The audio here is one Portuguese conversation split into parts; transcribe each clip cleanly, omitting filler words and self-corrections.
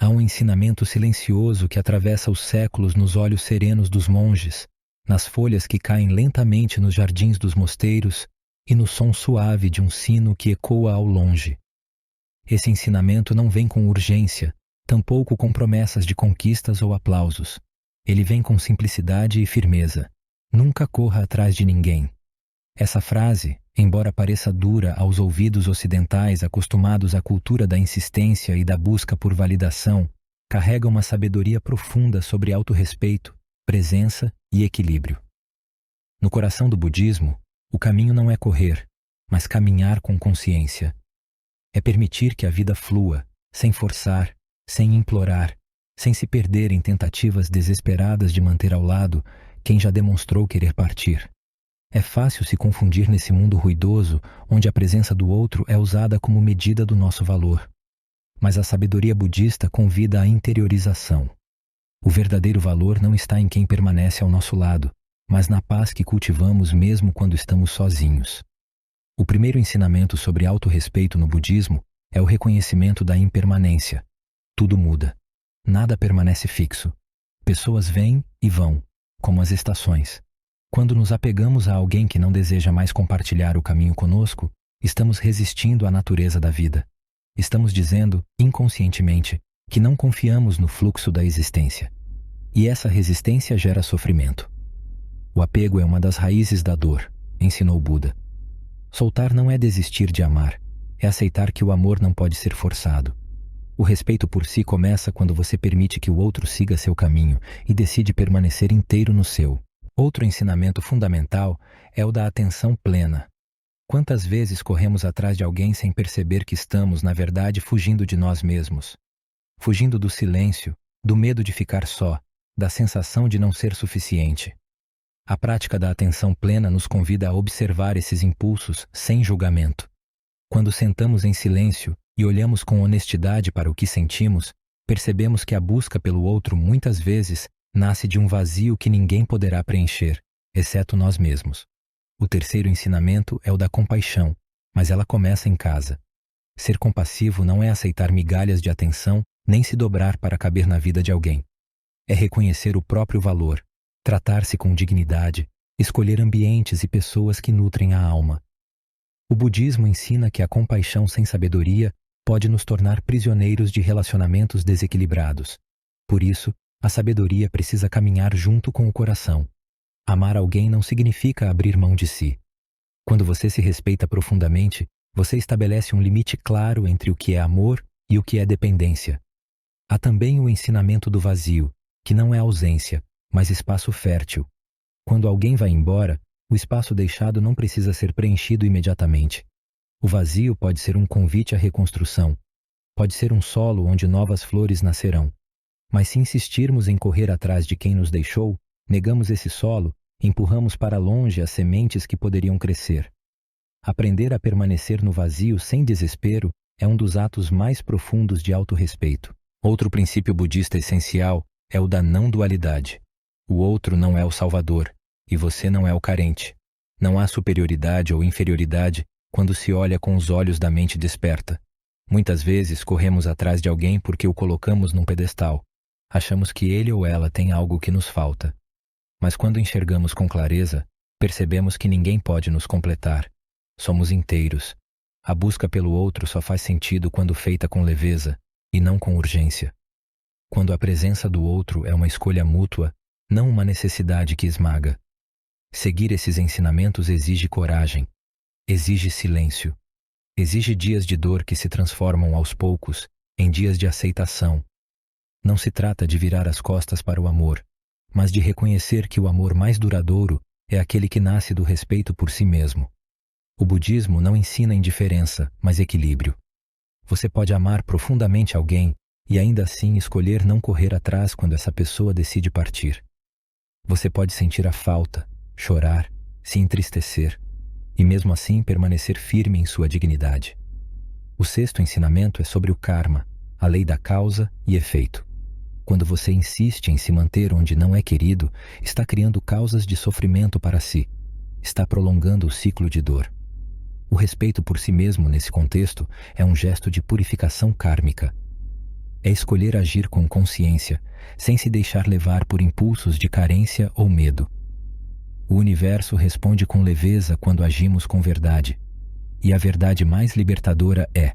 Há um ensinamento silencioso que atravessa os séculos nos olhos serenos dos monges, nas folhas que caem lentamente nos jardins dos mosteiros e no som suave de um sino que ecoa ao longe. Esse ensinamento não vem com urgência, tampouco com promessas de conquistas ou aplausos. Ele vem com simplicidade e firmeza. Nunca corra atrás de ninguém. Essa frase, embora pareça dura aos ouvidos ocidentais acostumados à cultura da insistência e da busca por validação, carrega uma sabedoria profunda sobre autorrespeito, presença e equilíbrio. No coração do budismo, o caminho não é correr, mas caminhar com consciência. É permitir que a vida flua, sem forçar, sem implorar, sem se perder em tentativas desesperadas de manter ao lado quem já demonstrou querer partir. É fácil se confundir nesse mundo ruidoso onde a presença do outro é usada como medida do nosso valor. Mas a sabedoria budista convida à interiorização. O verdadeiro valor não está em quem permanece ao nosso lado, mas na paz que cultivamos mesmo quando estamos sozinhos. O primeiro ensinamento sobre autorrespeito no budismo é o reconhecimento da impermanência. Tudo muda. Nada permanece fixo. Pessoas vêm e vão, como as estações. Quando nos apegamos a alguém que não deseja mais compartilhar o caminho conosco, estamos resistindo à natureza da vida. Estamos dizendo, inconscientemente, que não confiamos no fluxo da existência. E essa resistência gera sofrimento. O apego é uma das raízes da dor, ensinou Buda. Soltar não é desistir de amar, é aceitar que o amor não pode ser forçado. O respeito por si começa quando você permite que o outro siga seu caminho e decide permanecer inteiro no seu. Outro ensinamento fundamental é o da atenção plena. Quantas vezes corremos atrás de alguém sem perceber que estamos, na verdade, fugindo de nós mesmos? Fugindo do silêncio, do medo de ficar só, da sensação de não ser suficiente. A prática da atenção plena nos convida a observar esses impulsos sem julgamento. Quando sentamos em silêncio e olhamos com honestidade para o que sentimos, percebemos que a busca pelo outro muitas vezes nasce de um vazio que ninguém poderá preencher, exceto nós mesmos. O terceiro ensinamento é o da compaixão, mas ela começa em casa. Ser compassivo não é aceitar migalhas de atenção, nem se dobrar para caber na vida de alguém. É reconhecer o próprio valor, tratar-se com dignidade, escolher ambientes e pessoas que nutrem a alma. O budismo ensina que a compaixão sem sabedoria pode nos tornar prisioneiros de relacionamentos desequilibrados. Por isso, a sabedoria precisa caminhar junto com o coração. Amar alguém não significa abrir mão de si. Quando você se respeita profundamente, você estabelece um limite claro entre o que é amor e o que é dependência. Há também o ensinamento do vazio, que não é ausência, mas espaço fértil. Quando alguém vai embora, o espaço deixado não precisa ser preenchido imediatamente. O vazio pode ser um convite à reconstrução. Pode ser um solo onde novas flores nascerão. Mas se insistirmos em correr atrás de quem nos deixou, negamos esse solo, empurramos para longe as sementes que poderiam crescer. Aprender a permanecer no vazio sem desespero é um dos atos mais profundos de autorrespeito. Outro princípio budista essencial é o da não-dualidade. O outro não é o salvador, e você não é o carente. Não há superioridade ou inferioridade quando se olha com os olhos da mente desperta. Muitas vezes corremos atrás de alguém porque o colocamos num pedestal. Achamos que ele ou ela tem algo que nos falta. Mas quando enxergamos com clareza, percebemos que ninguém pode nos completar. Somos inteiros. A busca pelo outro só faz sentido quando feita com leveza, e não com urgência. Quando a presença do outro é uma escolha mútua, não uma necessidade que esmaga. Seguir esses ensinamentos exige coragem, exige silêncio, exige dias de dor que se transformam aos poucos em dias de aceitação. Não se trata de virar as costas para o amor, mas de reconhecer que o amor mais duradouro é aquele que nasce do respeito por si mesmo. O budismo não ensina indiferença, mas equilíbrio. Você pode amar profundamente alguém e ainda assim escolher não correr atrás quando essa pessoa decide partir. Você pode sentir a falta, chorar, se entristecer e mesmo assim permanecer firme em sua dignidade. O sexto ensinamento é sobre o karma, a lei da causa e efeito. Quando você insiste em se manter onde não é querido, está criando causas de sofrimento para si. Está prolongando o ciclo de dor. O respeito por si mesmo nesse contexto é um gesto de purificação kármica. é escolher agir com consciência, sem se deixar levar por impulsos de carência ou medo. O universo responde com leveza quando agimos com verdade. E a verdade mais libertadora é: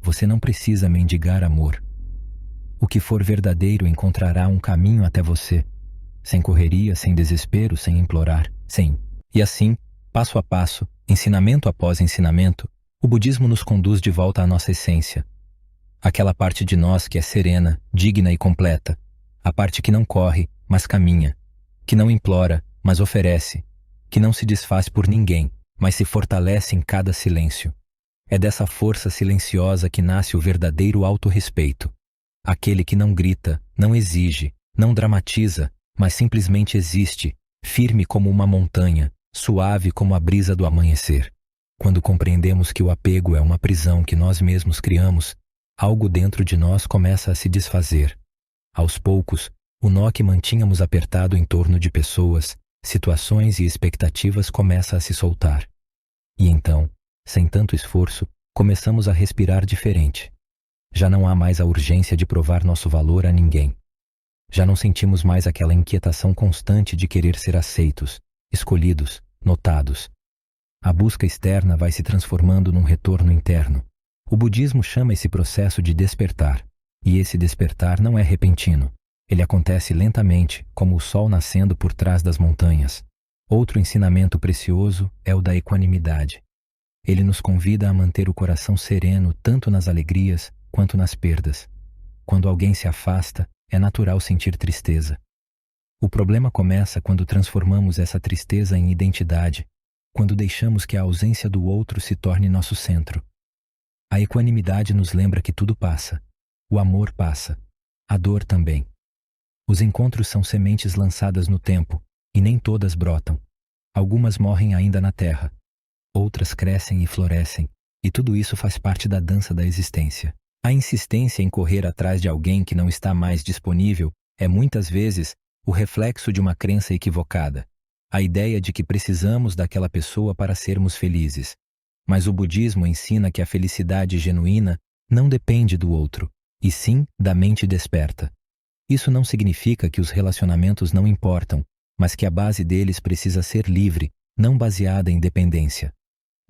você não precisa mendigar amor. O que for verdadeiro encontrará um caminho até você, sem correria, sem desespero, sem implorar, sem. E assim, passo a passo, ensinamento após ensinamento, o budismo nos conduz de volta à nossa essência. Aquela parte de nós que é serena, digna e completa. A parte que não corre, mas caminha. Que não implora, mas oferece. Que não se desfaz por ninguém, mas se fortalece em cada silêncio. É dessa força silenciosa que nasce o verdadeiro autorrespeito. Aquele que não grita, não exige, não dramatiza, mas simplesmente existe, firme como uma montanha, suave como a brisa do amanhecer. Quando compreendemos que o apego é uma prisão que nós mesmos criamos, algo dentro de nós começa a se desfazer. Aos poucos, o nó que mantínhamos apertado em torno de pessoas, situações e expectativas começa a se soltar. E então, sem tanto esforço, começamos a respirar diferente. Já não há mais a urgência de provar nosso valor a ninguém. Já não sentimos mais aquela inquietação constante de querer ser aceitos, escolhidos, notados. A busca externa vai se transformando num retorno interno. O budismo chama esse processo de despertar. E esse despertar não é repentino. Ele acontece lentamente, como o sol nascendo por trás das montanhas. Outro ensinamento precioso é o da equanimidade. Ele nos convida a manter o coração sereno tanto nas alegrias quanto nas perdas. Quando alguém se afasta, é natural sentir tristeza. O problema começa quando transformamos essa tristeza em identidade, quando deixamos que a ausência do outro se torne nosso centro. A equanimidade nos lembra que tudo passa. O amor passa. A dor também. Os encontros são sementes lançadas no tempo, e nem todas brotam. Algumas morrem ainda na terra. Outras crescem e florescem, e tudo isso faz parte da dança da existência. A insistência em correr atrás de alguém que não está mais disponível é muitas vezes o reflexo de uma crença equivocada. A ideia de que precisamos daquela pessoa para sermos felizes. Mas o budismo ensina que a felicidade genuína não depende do outro, e sim da mente desperta. Isso não significa que os relacionamentos não importam, mas que a base deles precisa ser livre, não baseada em dependência.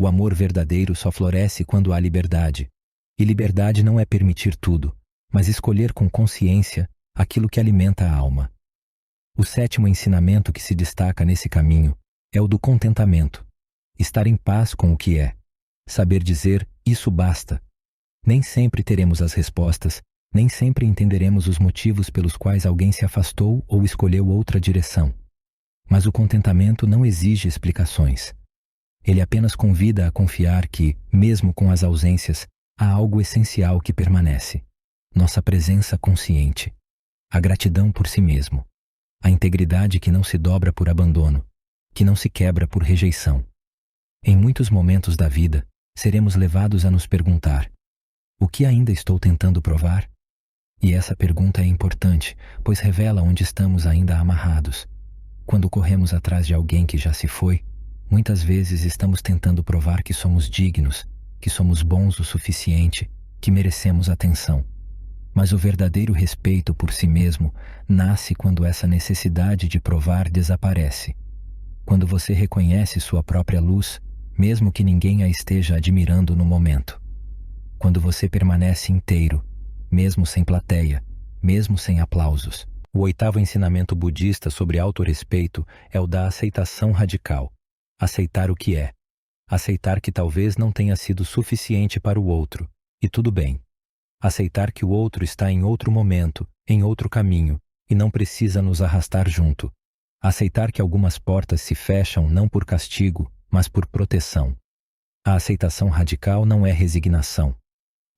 O amor verdadeiro só floresce quando há liberdade. E liberdade não é permitir tudo, mas escolher com consciência aquilo que alimenta a alma. O sétimo ensinamento que se destaca nesse caminho é o do contentamento. Estar em paz com o que é. Saber dizer, isso basta. Nem sempre teremos as respostas, nem sempre entenderemos os motivos pelos quais alguém se afastou ou escolheu outra direção. Mas o contentamento não exige explicações. Ele apenas convida a confiar que, mesmo com as ausências, há algo essencial que permanece. Nossa presença consciente. A gratidão por si mesmo. A integridade que não se dobra por abandono, que não se quebra por rejeição. Em muitos momentos da vida, seremos levados a nos perguntar: o que ainda estou tentando provar? E essa pergunta é importante, pois revela onde estamos ainda amarrados. Quando corremos atrás de alguém que já se foi, muitas vezes estamos tentando provar que somos dignos, que somos bons o suficiente, que merecemos atenção. Mas o verdadeiro respeito por si mesmo nasce quando essa necessidade de provar desaparece. Quando você reconhece sua própria luz, mesmo que ninguém a esteja admirando no momento. Quando você permanece inteiro, mesmo sem plateia, mesmo sem aplausos. O oitavo ensinamento budista sobre autorrespeito é o da aceitação radical. Aceitar o que é. Aceitar que talvez não tenha sido suficiente para o outro, e tudo bem. Aceitar que o outro está em outro momento, em outro caminho, e não precisa nos arrastar junto. Aceitar que algumas portas se fecham não por castigo, mas por proteção. A aceitação radical não é resignação.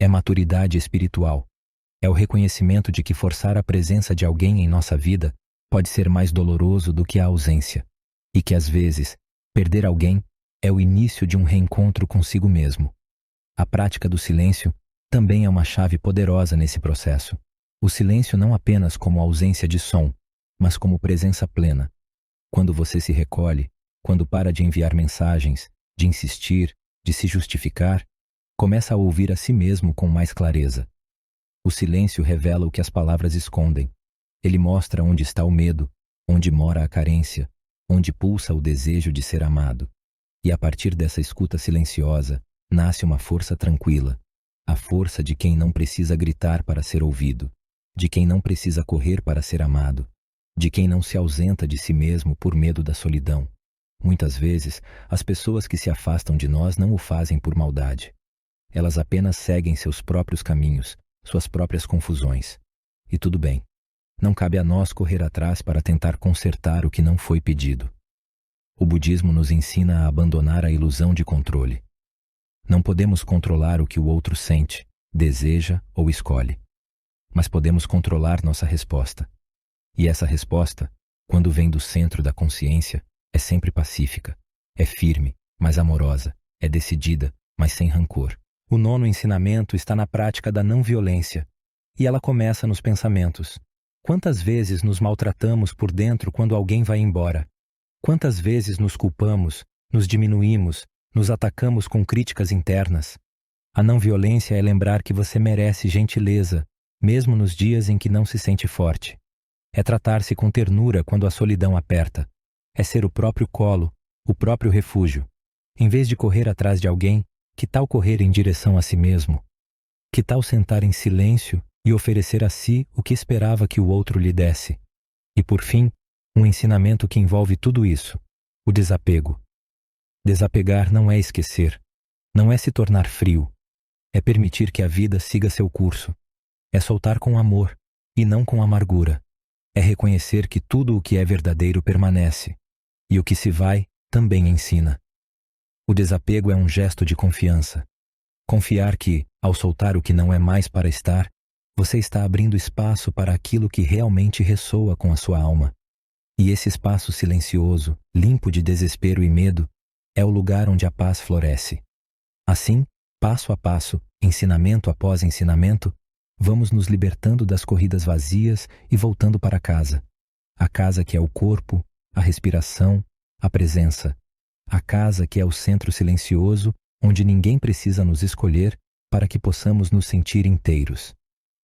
É maturidade espiritual. É o reconhecimento de que forçar a presença de alguém em nossa vida pode ser mais doloroso do que a ausência. E que, às vezes, perder alguém é o início de um reencontro consigo mesmo. A prática do silêncio também é uma chave poderosa nesse processo. O silêncio não apenas como ausência de som, mas como presença plena. Quando você se recolhe, quando para de enviar mensagens, de insistir, de se justificar, começa a ouvir a si mesmo com mais clareza. O silêncio revela o que as palavras escondem. Ele mostra onde está o medo, onde mora a carência, onde pulsa o desejo de ser amado. E a partir dessa escuta silenciosa, nasce uma força tranquila, a força de quem não precisa gritar para ser ouvido, de quem não precisa correr para ser amado, de quem não se ausenta de si mesmo por medo da solidão. Muitas vezes, as pessoas que se afastam de nós não o fazem por maldade. Elas apenas seguem seus próprios caminhos, suas próprias confusões. E tudo bem. Não cabe a nós correr atrás para tentar consertar o que não foi pedido. O budismo nos ensina a abandonar a ilusão de controle. Não podemos controlar o que o outro sente, deseja ou escolhe. Mas podemos controlar nossa resposta. E essa resposta, quando vem do centro da consciência, é sempre pacífica, é firme, mas amorosa, é decidida, mas sem rancor. O nono ensinamento está na prática da não violência, e ela começa nos pensamentos. Quantas vezes nos maltratamos por dentro quando alguém vai embora? Quantas vezes nos culpamos, nos diminuímos, nos atacamos com críticas internas? A não violência é lembrar que você merece gentileza, mesmo nos dias em que não se sente forte. É tratar-se com ternura quando a solidão aperta. É ser o próprio colo, o próprio refúgio. Em vez de correr atrás de alguém, que tal correr em direção a si mesmo? Que tal sentar em silêncio e oferecer a si o que esperava que o outro lhe desse? E por fim, um ensinamento que envolve tudo isso: o desapego. Desapegar não é esquecer, não é se tornar frio, é permitir que a vida siga seu curso, é soltar com amor e não com amargura, é reconhecer que tudo o que é verdadeiro permanece, e o que se vai também ensina. O desapego é um gesto de confiança. Confiar que, ao soltar o que não é mais para estar, você está abrindo espaço para aquilo que realmente ressoa com a sua alma. E esse espaço silencioso, limpo de desespero e medo, é o lugar onde a paz floresce. Assim, passo a passo, ensinamento após ensinamento, vamos nos libertando das corridas vazias e voltando para casa. A casa que é o corpo, a respiração, a presença. A casa que é o centro silencioso, onde ninguém precisa nos escolher para que possamos nos sentir inteiros.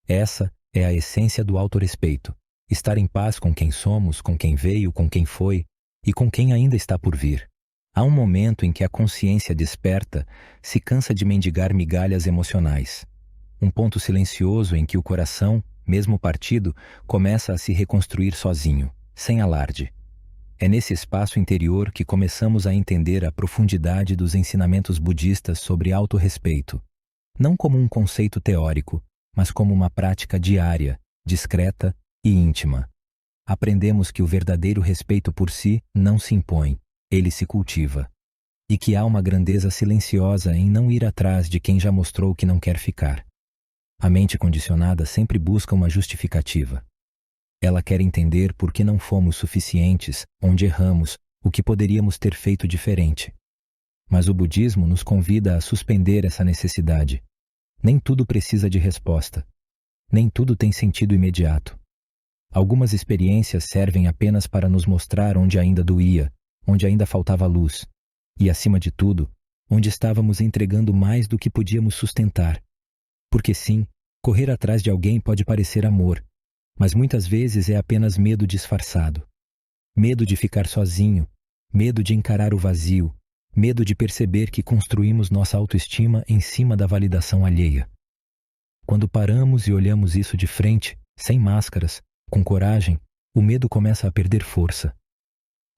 Essa é a essência do autorrespeito. Estar em paz com quem somos, com quem veio, com quem foi e com quem ainda está por vir. Há um momento em que a consciência desperta, se cansa de mendigar migalhas emocionais. Um ponto silencioso em que o coração, mesmo partido, começa a se reconstruir sozinho, sem alarde. É nesse espaço interior que começamos a entender a profundidade dos ensinamentos budistas sobre autorrespeito, não como um conceito teórico, mas como uma prática diária, discreta e íntima. Aprendemos que o verdadeiro respeito por si não se impõe, ele se cultiva. E que há uma grandeza silenciosa em não ir atrás de quem já mostrou que não quer ficar. A mente condicionada sempre busca uma justificativa. Ela quer entender por que não fomos suficientes, onde erramos, o que poderíamos ter feito diferente. Mas o budismo nos convida a suspender essa necessidade. Nem tudo precisa de resposta. Nem tudo tem sentido imediato. Algumas experiências servem apenas para nos mostrar onde ainda doía, onde ainda faltava luz. E, acima de tudo, onde estávamos entregando mais do que podíamos sustentar. Porque sim, correr atrás de alguém pode parecer amor, mas muitas vezes é apenas medo disfarçado. Medo de ficar sozinho, medo de encarar o vazio, medo de perceber que construímos nossa autoestima em cima da validação alheia. Quando paramos e olhamos isso de frente, sem máscaras, com coragem, o medo começa a perder força.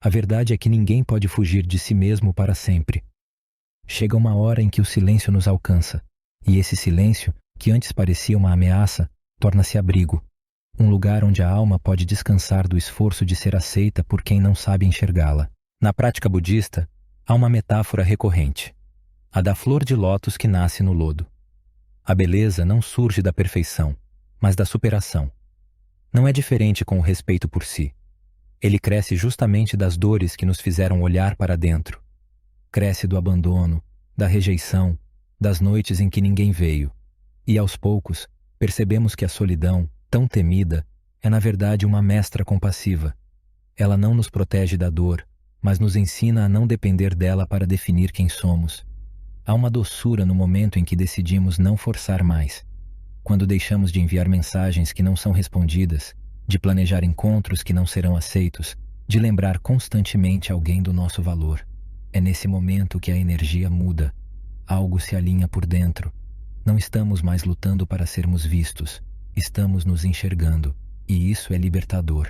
A verdade é que ninguém pode fugir de si mesmo para sempre. Chega uma hora em que o silêncio nos alcança, e esse silêncio, que antes parecia uma ameaça, torna-se abrigo. Um lugar onde a alma pode descansar do esforço de ser aceita por quem não sabe enxergá-la. Na prática budista, há uma metáfora recorrente, a da flor de lótus que nasce no lodo. A beleza não surge da perfeição, mas da superação. Não é diferente com o respeito por si. Ele cresce justamente das dores que nos fizeram olhar para dentro. Cresce do abandono, da rejeição, das noites em que ninguém veio. E aos poucos, percebemos que a solidão, tão temida, é na verdade uma mestra compassiva. Ela não nos protege da dor, mas nos ensina a não depender dela para definir quem somos. Há uma doçura no momento em que decidimos não forçar mais. quando deixamos de enviar mensagens que não são respondidas, de planejar encontros que não serão aceitos, de lembrar constantemente alguém do nosso valor. É nesse momento que a energia muda, algo se alinha por dentro. Não estamos mais lutando para sermos vistos, estamos nos enxergando, e isso é libertador.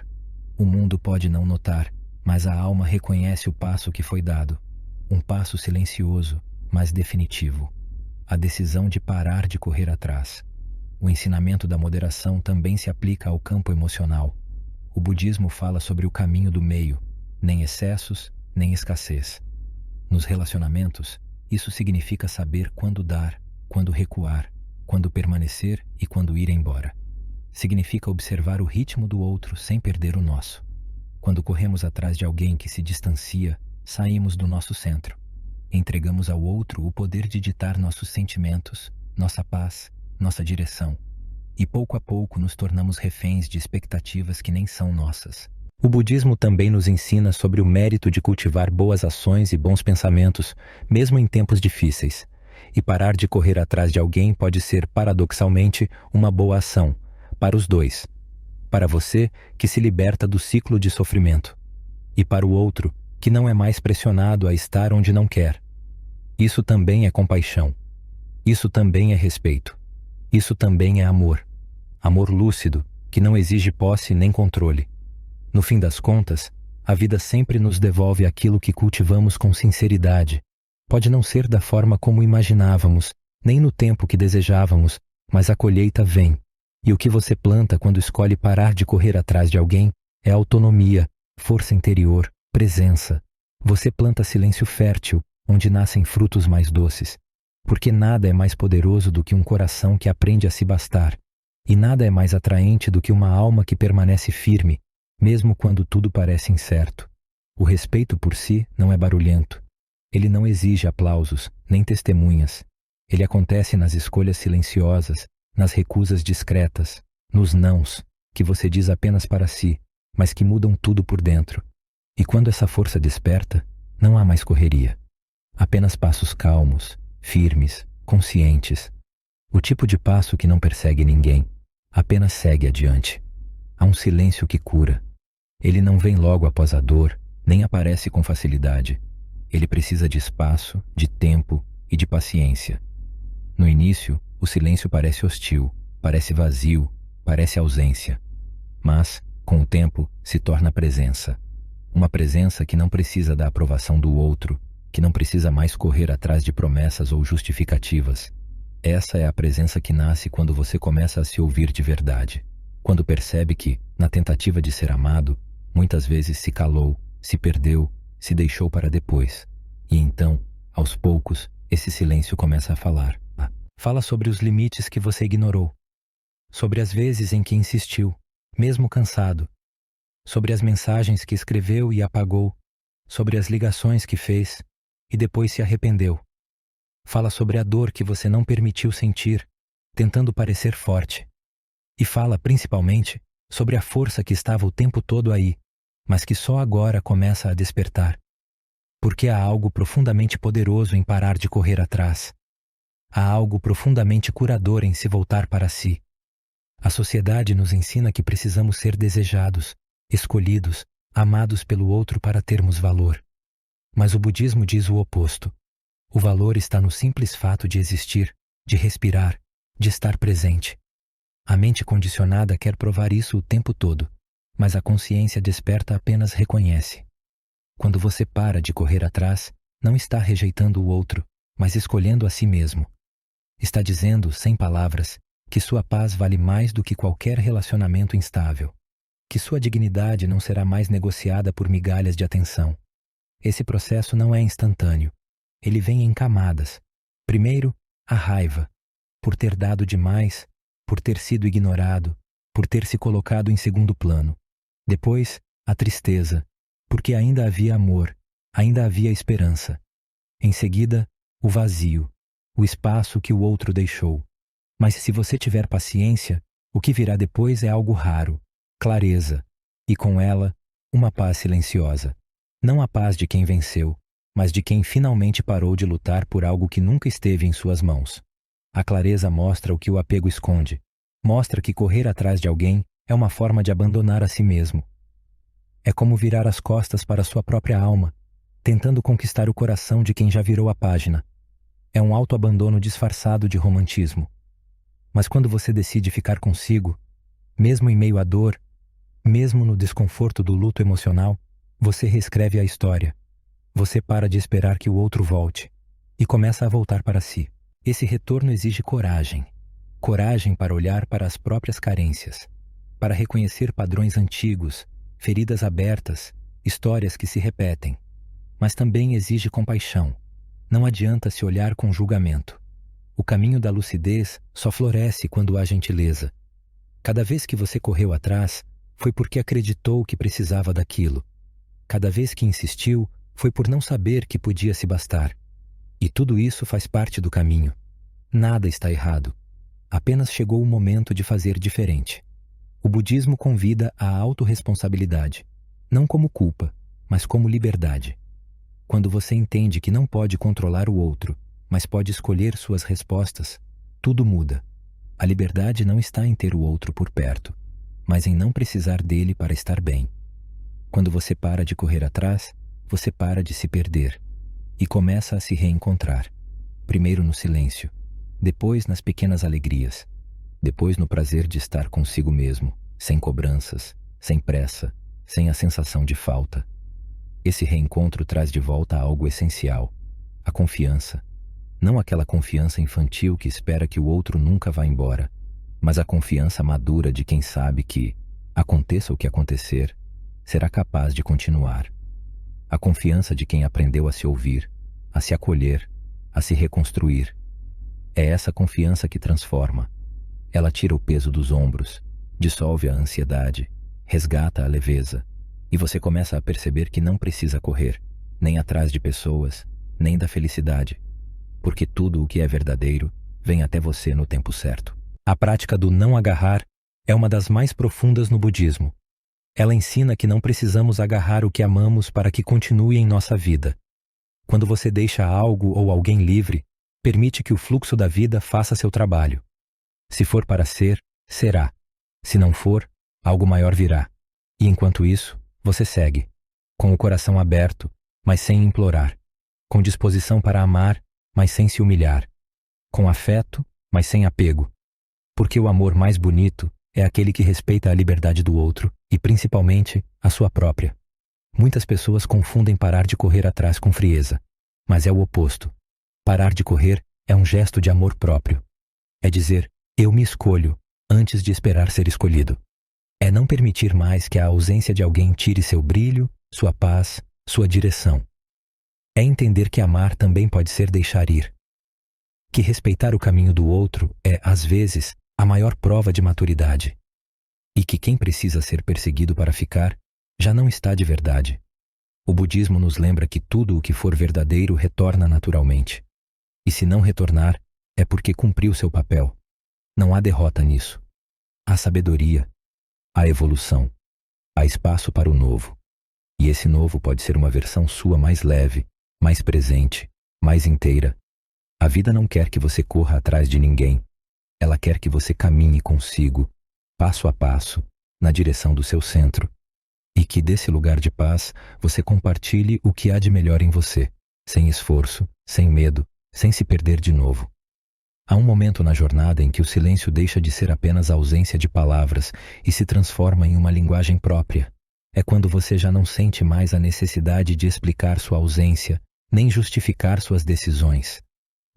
O mundo pode não notar, mas a alma reconhece o passo que foi dado. Um passo silencioso, mas definitivo. A decisão de parar de correr atrás. O ensinamento da moderação também se aplica ao campo emocional. O budismo fala sobre o caminho do meio, nem excessos, nem escassez. Nos relacionamentos, isso significa saber quando dar, quando recuar, quando permanecer e quando ir embora. Significa observar o ritmo do outro sem perder o nosso. Quando corremos atrás de alguém que se distancia, saímos do nosso centro. Entregamos ao outro o poder de ditar nossos sentimentos, nossa paz, nossa direção. E pouco a pouco nos tornamos reféns de expectativas que nem são nossas. O budismo também nos ensina sobre o mérito de cultivar boas ações e bons pensamentos, mesmo em tempos difíceis. E parar de correr atrás de alguém pode ser, paradoxalmente, uma boa ação, para os dois. Para você, que se liberta do ciclo de sofrimento. E para o outro, que não é mais pressionado a estar onde não quer. Isso também é compaixão. Isso também é respeito. Isso também é amor. Amor lúcido, que não exige posse nem controle. No fim das contas, a vida sempre nos devolve aquilo que cultivamos com sinceridade. Pode não ser da forma como imaginávamos, nem no tempo que desejávamos, mas a colheita vem. E o que você planta quando escolhe parar de correr atrás de alguém é autonomia, força interior, presença. Você planta silêncio fértil, onde nascem frutos mais doces. Porque nada é mais poderoso do que um coração que aprende a se bastar. E nada é mais atraente do que uma alma que permanece firme, mesmo quando tudo parece incerto. O respeito por si não é barulhento. Ele não exige aplausos, nem testemunhas. Ele acontece nas escolhas silenciosas, nas recusas discretas, nos nãos, que você diz apenas para si, mas que mudam tudo por dentro. E quando essa força desperta, não há mais correria. Apenas passos calmos, firmes, conscientes. O tipo de passo que não persegue ninguém, apenas segue adiante. Há um silêncio que cura. Ele não vem logo após a dor, nem aparece com facilidade. Ele precisa de espaço, de tempo e de paciência. No início, o silêncio parece hostil, parece vazio, parece ausência. Mas, com o tempo, se torna presença. Uma presença que não precisa da aprovação do outro, que não precisa mais correr atrás de promessas ou justificativas. Essa é a presença que nasce quando você começa a se ouvir de verdade. Quando percebe que, na tentativa de ser amado, muitas vezes se calou, se perdeu, se deixou para depois. E então, aos poucos, esse silêncio começa a falar. Fala sobre os limites que você ignorou. Sobre as vezes em que insistiu, mesmo cansado. Sobre as mensagens que escreveu e apagou. Sobre as ligações que fez e depois se arrependeu. Fala sobre a dor que você não permitiu sentir, tentando parecer forte. E fala, principalmente, sobre a força que estava o tempo todo aí, mas que só agora começa a despertar. Porque há algo profundamente poderoso em parar de correr atrás. Há algo profundamente curador em se voltar para si. A sociedade nos ensina que precisamos ser desejados, escolhidos, amados pelo outro para termos valor. Mas o budismo diz o oposto. O valor está no simples fato de existir, de respirar, de estar presente. A mente condicionada quer provar isso o tempo todo, mas a consciência desperta apenas reconhece. Quando você para de correr atrás, não está rejeitando o outro, mas escolhendo a si mesmo. Está dizendo, sem palavras, que sua paz vale mais do que qualquer relacionamento instável, que sua dignidade não será mais negociada por migalhas de atenção. Esse processo não é instantâneo. Ele vem em camadas. Primeiro, a raiva, por ter dado demais, por ter sido ignorado, por ter se colocado em segundo plano. Depois, a tristeza, porque ainda havia amor, ainda havia esperança. Em seguida, o vazio, o espaço que o outro deixou. Mas se você tiver paciência, o que virá depois é algo raro, clareza, e com ela, uma paz silenciosa. Não a paz de quem venceu, mas de quem finalmente parou de lutar por algo que nunca esteve em suas mãos. A clareza mostra o que o apego esconde, Mostra que correr atrás de alguém é uma forma de abandonar a si mesmo. É como virar as costas para sua própria alma, tentando conquistar o coração de quem já virou a página. É um autoabandono disfarçado de romantismo. Mas quando você decide ficar consigo, mesmo em meio à dor, mesmo no desconforto do luto emocional, você reescreve a história. Você para de esperar que o outro volte e começa a voltar para si. Esse retorno exige coragem. Coragem para olhar para as próprias carências, para reconhecer padrões antigos, feridas abertas, histórias que se repetem. Mas também exige compaixão. Não adianta se olhar com julgamento. O caminho da lucidez só floresce quando há gentileza. Cada vez que você correu atrás, foi porque acreditou que precisava daquilo. Cada vez que insistiu, foi por não saber que podia se bastar. E tudo isso faz parte do caminho. Nada está errado. Apenas chegou o momento de fazer diferente. O budismo convida à autorresponsabilidade, não como culpa, mas como liberdade. Quando você entende que não pode controlar o outro, mas pode escolher suas respostas, tudo muda. A liberdade não está em ter o outro por perto, mas em não precisar dele para estar bem. Quando você para de correr atrás, você para de se perder e começa a se reencontrar. Primeiro no silêncio, depois nas pequenas alegrias, depois no prazer de estar consigo mesmo, sem cobranças, sem pressa, sem a sensação de falta. Esse reencontro traz de volta algo essencial, a confiança. Não aquela confiança infantil que espera que o outro nunca vá embora, mas a confiança madura de quem sabe que, aconteça o que acontecer, será capaz de continuar. A confiança de quem aprendeu a se ouvir, a se acolher, a se reconstruir. É essa confiança que transforma. Ela tira o peso dos ombros, dissolve a ansiedade, resgata a leveza, e você começa a perceber que não precisa correr, nem atrás de pessoas, nem da felicidade, porque tudo o que é verdadeiro vem até você no tempo certo. A prática do não agarrar é uma das mais profundas no budismo. Ela ensina que não precisamos agarrar o que amamos para que continue em nossa vida. Quando você deixa algo ou alguém livre, permite que o fluxo da vida faça seu trabalho. Se for para ser, será. Se não for, algo maior virá. E enquanto isso, você segue, com o coração aberto, mas sem implorar, com disposição para amar, mas sem se humilhar, com afeto, mas sem apego. Porque o amor mais bonito é aquele que respeita a liberdade do outro e, principalmente, a sua própria. Muitas pessoas confundem parar de correr atrás com frieza, mas é o oposto. Parar de correr é um gesto de amor próprio. É dizer, eu me escolho, antes de esperar ser escolhido. É não permitir mais que a ausência de alguém tire seu brilho, sua paz, sua direção. É entender que amar também pode ser deixar ir. Que respeitar o caminho do outro é, às vezes, a maior prova de maturidade. E que quem precisa ser perseguido para ficar, já não está de verdade. O budismo nos lembra que tudo o que for verdadeiro retorna naturalmente. E se não retornar, é porque cumpriu seu papel. Não há derrota nisso. Há sabedoria, há evolução, há espaço para o novo. E esse novo pode ser uma versão sua mais leve, mais presente, mais inteira. A vida não quer que você corra atrás de ninguém. Ela quer que você caminhe consigo, passo a passo, na direção do seu centro. E que desse lugar de paz você compartilhe o que há de melhor em você, sem esforço, sem medo, sem se perder de novo. Há um momento na jornada em que o silêncio deixa de ser apenas ausência de palavras e se transforma em uma linguagem própria. É quando você já não sente mais a necessidade de explicar sua ausência, nem justificar suas decisões.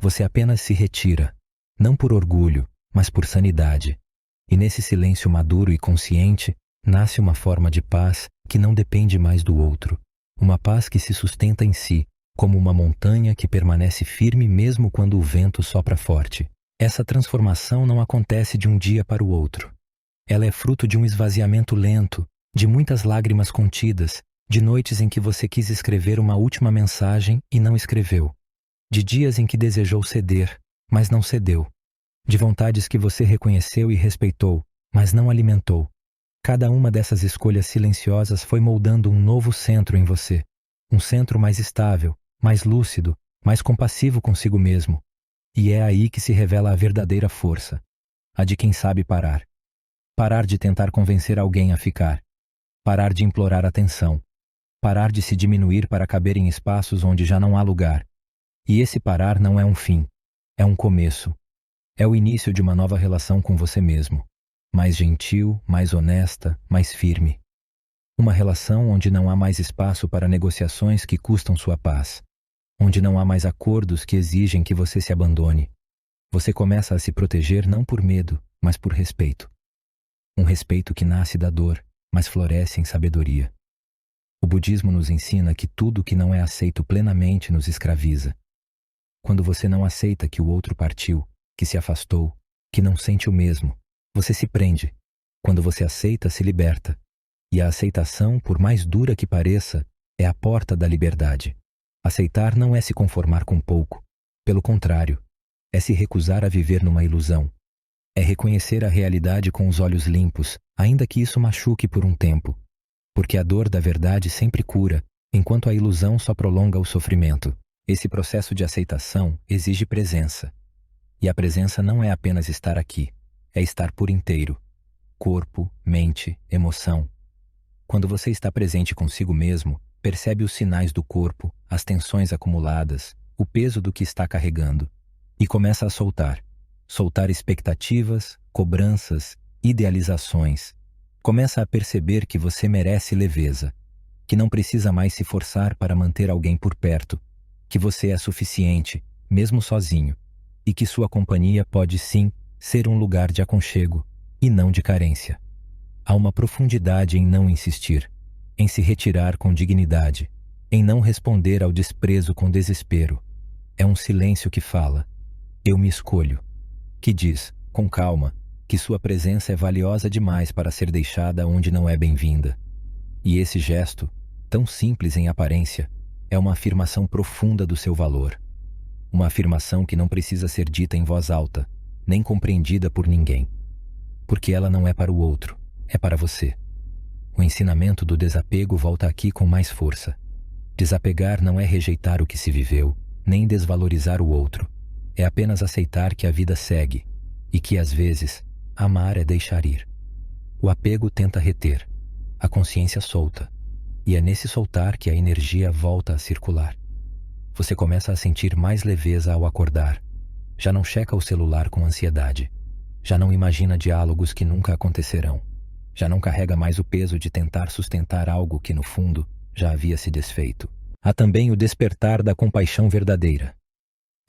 Você apenas se retira, não por orgulho, mas por sanidade. E nesse silêncio maduro e consciente, nasce uma forma de paz que não depende mais do outro. Uma paz que se sustenta em si, como uma montanha que permanece firme mesmo quando o vento sopra forte. Essa transformação não acontece de um dia para o outro. Ela é fruto de um esvaziamento lento, de muitas lágrimas contidas, de noites em que você quis escrever uma última mensagem e não escreveu, de dias em que desejou ceder, mas não cedeu, de vontades que você reconheceu e respeitou, mas não alimentou. Cada uma dessas escolhas silenciosas foi moldando um novo centro em você, um centro mais estável, mais lúcido, mais compassivo consigo mesmo. E é aí que se revela a verdadeira força. a de quem sabe parar. Parar de tentar convencer alguém a ficar. Parar de implorar atenção. Parar de se diminuir para caber em espaços onde já não há lugar. E esse parar não é um fim, é um começo. É o início de uma nova relação com você mesmo. Mais gentil, mais honesta, mais firme. Uma relação onde não há mais espaço para negociações que custam sua paz. Onde não há mais acordos que exigem que você se abandone. Você começa a se proteger não por medo, mas por respeito. Um respeito que nasce da dor, mas floresce em sabedoria. O budismo nos ensina que tudo que não é aceito plenamente nos escraviza. Quando você não aceita que o outro partiu, que se afastou, que não sente o mesmo, você se prende. Quando você aceita, se liberta. E a aceitação, por mais dura que pareça, é a porta da liberdade. Aceitar não é se conformar com pouco. Pelo contrário, é se recusar a viver numa ilusão. É reconhecer a realidade com os olhos limpos, ainda que isso machuque por um tempo. Porque a dor da verdade sempre cura, enquanto a ilusão só prolonga o sofrimento. Esse processo de aceitação exige presença. E a presença não é apenas estar aqui, é estar por inteiro. Corpo, mente, emoção. Quando você está presente consigo mesmo, percebe os sinais do corpo, as tensões acumuladas, o peso do que está carregando. E começa a soltar. Soltar expectativas, cobranças, idealizações. Começa a perceber que você merece leveza, que não precisa mais se forçar para manter alguém por perto, que você é suficiente, mesmo sozinho, e que sua companhia pode sim ser um lugar de aconchego e não de carência. Há uma profundidade em não insistir, em se retirar com dignidade, em não responder ao desprezo com desespero. É um silêncio que fala, eu me escolho, que diz, com calma, que sua presença é valiosa demais para ser deixada onde não é bem-vinda. E esse gesto, tão simples em aparência, é uma afirmação profunda do seu valor. Uma afirmação que não precisa ser dita em voz alta, nem compreendida por ninguém. Porque ela não é para o outro, é para você. O ensinamento do desapego volta aqui com mais força. Desapegar não é rejeitar o que se viveu, nem desvalorizar o outro. É apenas aceitar que a vida segue e que, às vezes, amar é deixar ir. O apego tenta reter, a consciência solta, e é nesse soltar que a energia volta a circular. Você começa a sentir mais leveza ao acordar. Já não checa o celular com ansiedade. Já não imagina diálogos que nunca acontecerão. Já não carrega mais o peso de tentar sustentar algo que, no fundo, já havia se desfeito. Há também o despertar da compaixão verdadeira.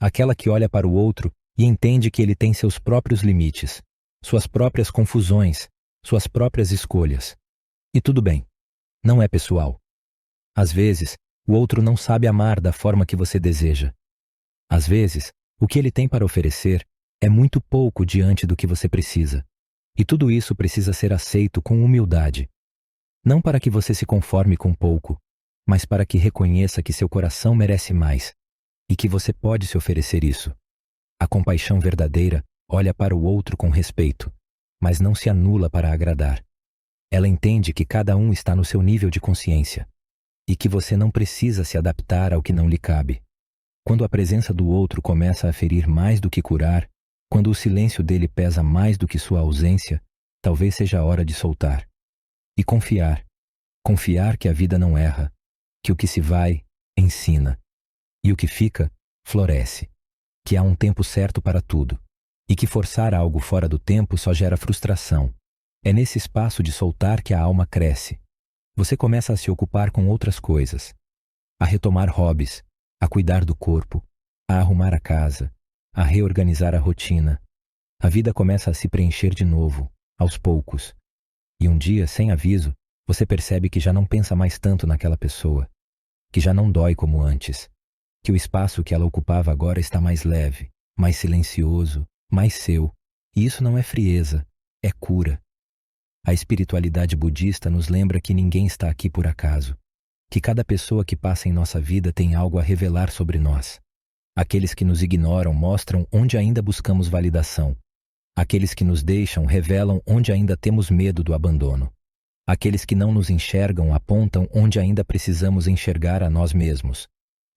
Aquela que olha para o outro e entende que ele tem seus próprios limites, suas próprias confusões, suas próprias escolhas. E tudo bem, não é pessoal. Às vezes, o outro não sabe amar da forma que você deseja. Às vezes, o que ele tem para oferecer é muito pouco diante do que você precisa. E tudo isso precisa ser aceito com humildade. Não para que você se conforme com pouco, mas para que reconheça que seu coração merece mais e que você pode se oferecer isso. A compaixão verdadeira olha para o outro com respeito, mas não se anula para agradar. Ela entende que cada um está no seu nível de consciência e que você não precisa se adaptar ao que não lhe cabe. Quando a presença do outro começa a ferir mais do que curar, quando o silêncio dele pesa mais do que sua ausência, talvez seja a hora de soltar. E confiar. Confiar que a vida não erra, que o que se vai, ensina. E o que fica, floresce. Que há um tempo certo para tudo. E que forçar algo fora do tempo só gera frustração. É nesse espaço de soltar que a alma cresce. Você começa a se ocupar com outras coisas. A retomar hobbies, a cuidar do corpo, a arrumar a casa, a reorganizar a rotina. A vida começa a se preencher de novo, aos poucos. E um dia, sem aviso, você percebe que já não pensa mais tanto naquela pessoa, que já não dói como antes, que o espaço que ela ocupava agora está mais leve, mais silencioso, mais seu. E isso não é frieza, é cura. A espiritualidade budista nos lembra que ninguém está aqui por acaso, que cada pessoa que passa em nossa vida tem algo a revelar sobre nós. Aqueles que nos ignoram mostram onde ainda buscamos validação. Aqueles que nos deixam revelam onde ainda temos medo do abandono. Aqueles que não nos enxergam apontam onde ainda precisamos enxergar a nós mesmos.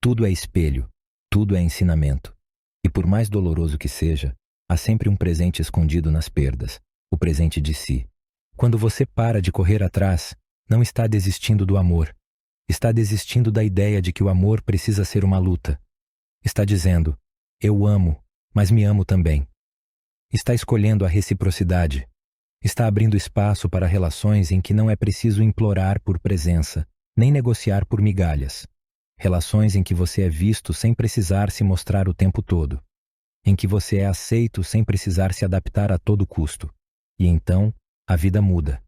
Tudo é espelho, tudo é ensinamento. E por mais doloroso que seja, Há sempre um presente escondido nas perdas, o presente de si. Quando você para de correr atrás, não está desistindo do amor. Está desistindo da ideia de que o amor precisa ser uma luta. Está dizendo, eu amo, mas me amo também. Está escolhendo a reciprocidade. Está abrindo espaço para relações em que não é preciso implorar por presença, nem negociar por migalhas. Relações em que você é visto sem precisar se mostrar o tempo todo. Em que você é aceito sem precisar se adaptar a todo custo. E então, a vida muda.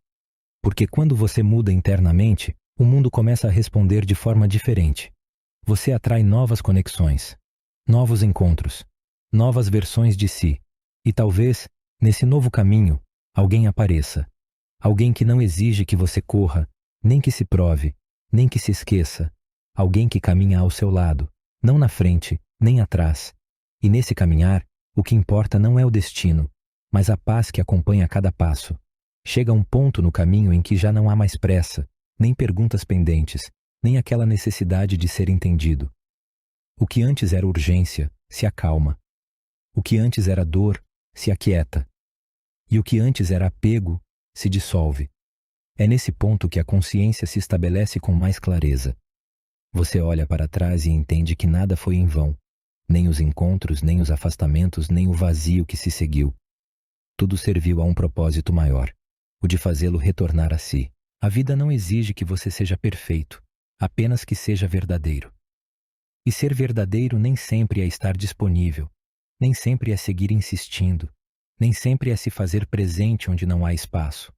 Porque quando você muda internamente, o mundo começa a responder de forma diferente. Você atrai novas conexões, novos encontros, novas versões de si. E talvez, nesse novo caminho, alguém apareça. Alguém que não exige que você corra, nem que se prove, nem que se esqueça. Alguém que caminha ao seu lado, não na frente, nem atrás. E nesse caminhar, o que importa não é o destino, mas a paz que acompanha cada passo. Chega um ponto no caminho em que já não há mais pressa, nem perguntas pendentes, nem aquela necessidade de ser entendido. O que antes era urgência, se acalma. O que antes era dor, se aquieta. E o que antes era apego, se dissolve. É nesse ponto que a consciência se estabelece com mais clareza. Você olha para trás e entende que nada foi em vão. Nem os encontros, nem os afastamentos, nem o vazio que se seguiu. Tudo serviu a um propósito maior, o de fazê-lo retornar a si. A vida não exige que você seja perfeito, apenas que seja verdadeiro. E ser verdadeiro nem sempre é estar disponível, nem sempre é seguir insistindo, nem sempre é se fazer presente onde não há espaço.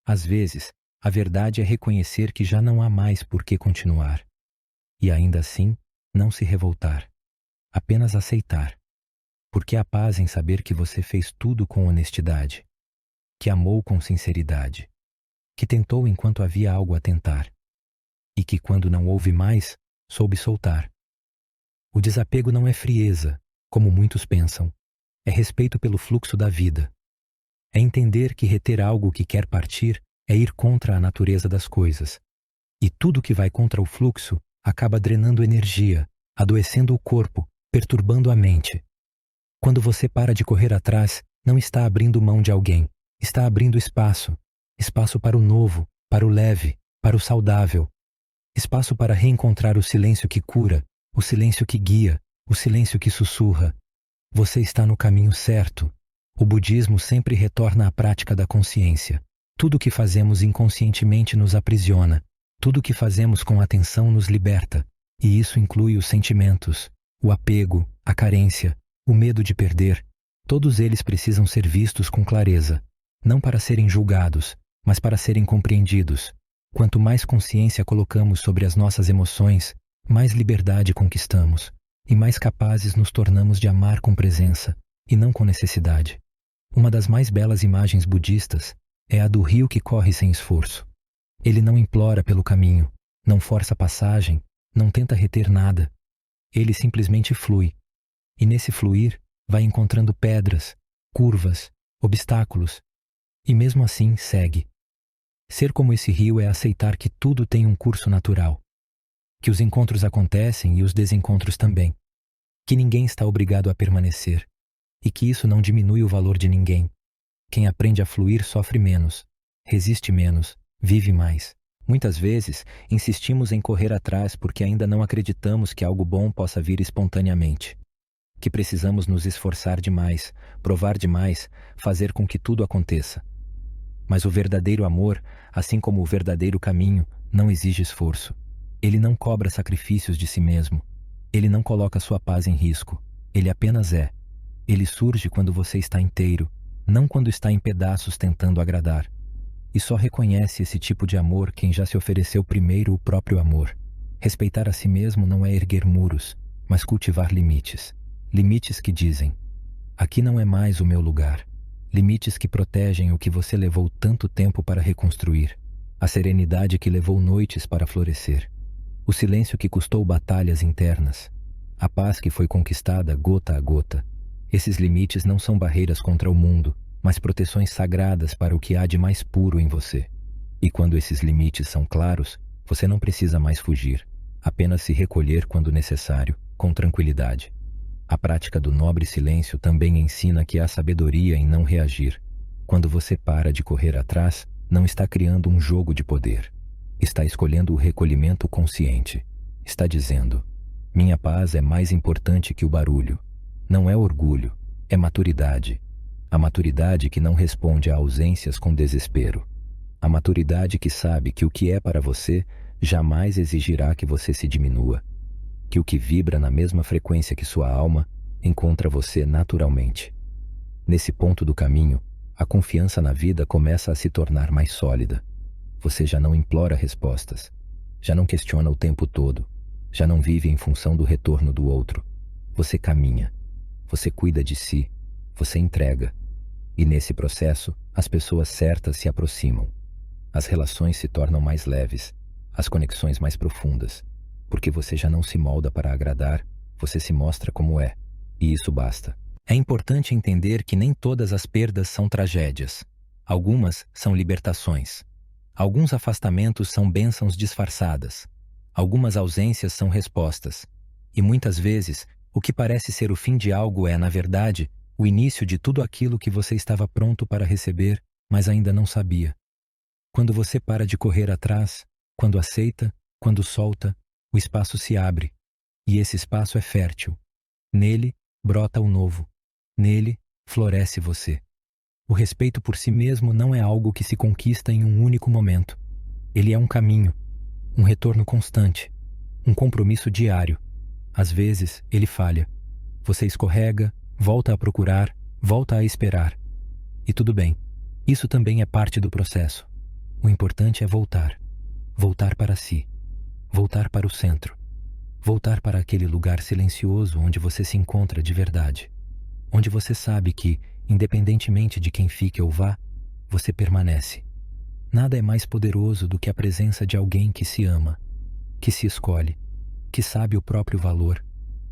Às vezes, a verdade é reconhecer que já não há mais por que continuar. E ainda assim, não se revoltar. Apenas aceitar. Porque há paz em saber que você fez tudo com honestidade, que amou com sinceridade, que tentou enquanto havia algo a tentar, e que quando não houve mais, soube soltar. O desapego não é frieza, como muitos pensam. É respeito pelo fluxo da vida. É entender que reter algo que quer partir é ir contra a natureza das coisas. E tudo que vai contra o fluxo acaba drenando energia, adoecendo o corpo, perturbando a mente. Quando você para de correr atrás, não está abrindo mão de alguém, está abrindo espaço. Espaço para o novo, para o leve, para o saudável. Espaço para reencontrar o silêncio que cura, o silêncio que guia, o silêncio que sussurra. Você está no caminho certo. O budismo sempre retorna à prática da consciência. Tudo que fazemos inconscientemente nos aprisiona. Tudo que fazemos com atenção nos liberta. E isso inclui os sentimentos, o apego, a carência, o medo de perder. Todos eles precisam ser vistos com clareza, não para serem julgados, mas para serem compreendidos. Quanto mais consciência colocamos sobre as nossas emoções, mais liberdade conquistamos, e mais capazes nos tornamos de amar com presença, e não com necessidade. Uma das mais belas imagens budistas é a do rio que corre sem esforço. Ele não implora pelo caminho, não força a passagem, não tenta reter nada. Ele simplesmente flui. E nesse fluir, vai encontrando pedras, curvas, obstáculos, e mesmo assim segue. Ser como esse rio é aceitar que tudo tem um curso natural, que os encontros acontecem e os desencontros também, que ninguém está obrigado a permanecer, e que isso não diminui o valor de ninguém. Quem aprende a fluir sofre menos, resiste menos, vive mais. Muitas vezes, insistimos em correr atrás porque ainda não acreditamos que algo bom possa vir espontaneamente, que precisamos nos esforçar demais, provar demais, fazer com que tudo aconteça. Mas o verdadeiro amor, assim como o verdadeiro caminho, não exige esforço. Ele não cobra sacrifícios de si mesmo. Ele não coloca sua paz em risco. Ele apenas é. Ele surge quando você está inteiro, não quando está em pedaços tentando agradar. E só reconhece esse tipo de amor quem já se ofereceu primeiro o próprio amor. Respeitar a si mesmo não é erguer muros, mas cultivar limites. Limites que dizem, aqui não é mais o meu lugar. Limites que protegem o que você levou tanto tempo para reconstruir. A serenidade que levou noites para florescer. O silêncio que custou batalhas internas. A paz que foi conquistada gota a gota. Esses limites não são barreiras contra o mundo, mas proteções sagradas para o que há de mais puro em você. E quando esses limites são claros, você não precisa mais fugir, apenas se recolher quando necessário, com tranquilidade. A prática do nobre silêncio também ensina que há sabedoria em não reagir. Quando você para de correr atrás, não está criando um jogo de poder. Está escolhendo o recolhimento consciente. Está dizendo: minha paz é mais importante que o barulho. Não é orgulho, é maturidade. A maturidade que não responde a ausências com desespero. A maturidade que sabe que o que é para você jamais exigirá que você se diminua. Que o que vibra na mesma frequência que sua alma encontra você naturalmente. Nesse ponto do caminho, a confiança na vida começa a se tornar mais sólida. Você já não implora respostas. Já não questiona o tempo todo. Já não vive em função do retorno do outro. Você caminha. Você cuida de si. Você entrega. E nesse processo, as pessoas certas se aproximam. As relações se tornam mais leves. As conexões mais profundas. Porque você já não se molda para agradar, você se mostra como é. E isso basta. É importante entender que nem todas as perdas são tragédias. Algumas são libertações. Alguns afastamentos são bênçãos disfarçadas. Algumas ausências são respostas. E muitas vezes, o que parece ser o fim de algo é, na verdade, o início de tudo aquilo que você estava pronto para receber, mas ainda não sabia. Quando você para de correr atrás, quando aceita, quando solta, o espaço se abre. E esse espaço é fértil. Nele, brota o novo. Nele, floresce você. O respeito por si mesmo não é algo que se conquista em um único momento. Ele é um caminho, um retorno constante, um compromisso diário. Às vezes, ele falha. Você escorrega, volta a procurar, volta a esperar. E tudo bem. Isso também é parte do processo. O importante é voltar. Voltar para si. Voltar para o centro. Voltar para aquele lugar silencioso onde você se encontra de verdade. Onde você sabe que, independentemente de quem fique ou vá, você permanece. Nada é mais poderoso do que a presença de alguém que se ama, que se escolhe, que sabe o próprio valor,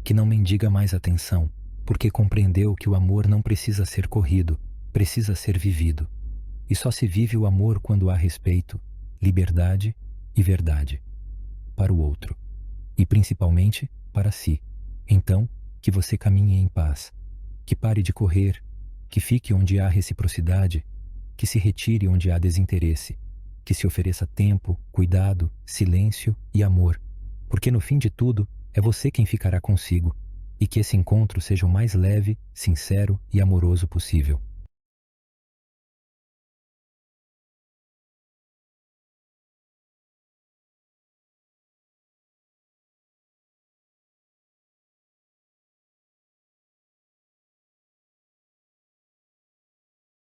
que não mendiga mais atenção, porque compreendeu que o amor não precisa ser corrido, precisa ser vivido. E só se vive o amor quando há respeito, liberdade e verdade. Para o outro. E principalmente para si. Então, que você caminhe em paz. Que pare de correr. Que fique onde há reciprocidade. Que se retire onde há desinteresse. Que se ofereça tempo, cuidado, silêncio e amor. Porque no fim de tudo, é você quem ficará consigo. E que esse encontro seja o mais leve, sincero e amoroso possível.